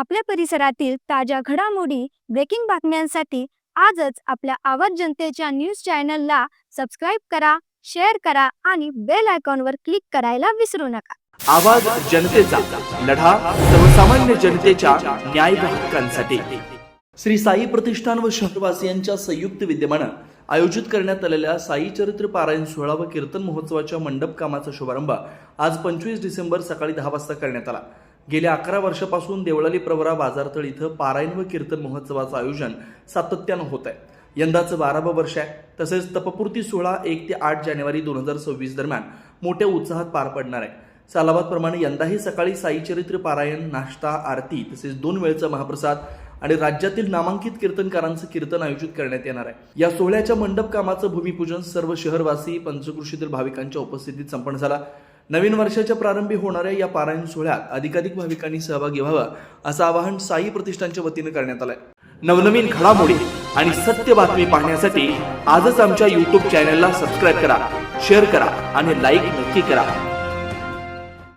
आपल्या परिसरातील ताज्या घडामोडी, ब्रेकिंग बातम्यांसाठी आजच आपल्या आवाज जनतेच्या न्यूज चॅनलला सबस्क्राईब करा, शेअर करा आणि बेल आयकॉनवर क्लिक करायला विसरू नका. आवाज जनतेचा लढा सर्वसामान्य जनतेच्या न्याय हक्कांसाठी. श्री साई प्रतिष्ठान व शहरवासियांच्या संयुक्त विद्यमाने आयोजित करण्यात आलेल्या साई चरित्र पारायण सोहळा व कीर्तन महोत्सवाच्या मंडप कामाचा शुभारंभ आज 25 डिसेंबर सकाळी 10 वाजता करण्यात आला. गेल्या 11 वर्षापासून देवळाली प्रवरा बाजारतळ इथं पारायण व कीर्तन महोत्सवाचं आयोजन सातत्यानं होत आहे. यंदाचं 12वं वर्ष आहे. तसेच तपपूर्ती सोहळा 1 ते 8 जानेवारी 2026 दरम्यान मोठ्या उत्साहात पार पडणार आहे. सालाबादप्रमाणे यंदाही सकाळी साई चरित्र पारायण, नाश्ता, आरती तसेच 2 वेळचा महाप्रसाद आणि राज्यातील नामांकित कीर्तनकारांचं कीर्तन आयोजित करण्यात येणार आहे. या सोहळ्याच्या मंडप कामाचं भूमिपूजन सर्व शहरवासी पंचकृषीतील भाविकांच्या उपस्थितीत संपन्न झाला. नवीन वर्षाच्या प्रारंभी होणाऱ्या या पारायण सोहळ्यात अधिकाधिक भाविकांनी सहभागी व्हावं असं आवाहन साई प्रतिष्ठानच्या वतीनं करण्यात आलंय. नवनवीन घडामोडी आणि सत्य बातमी पाहण्यासाठी आजच आमच्या YouTube चॅनलला सबस्क्राईब करा, शेअर करा आणि लाईक नक्की करा.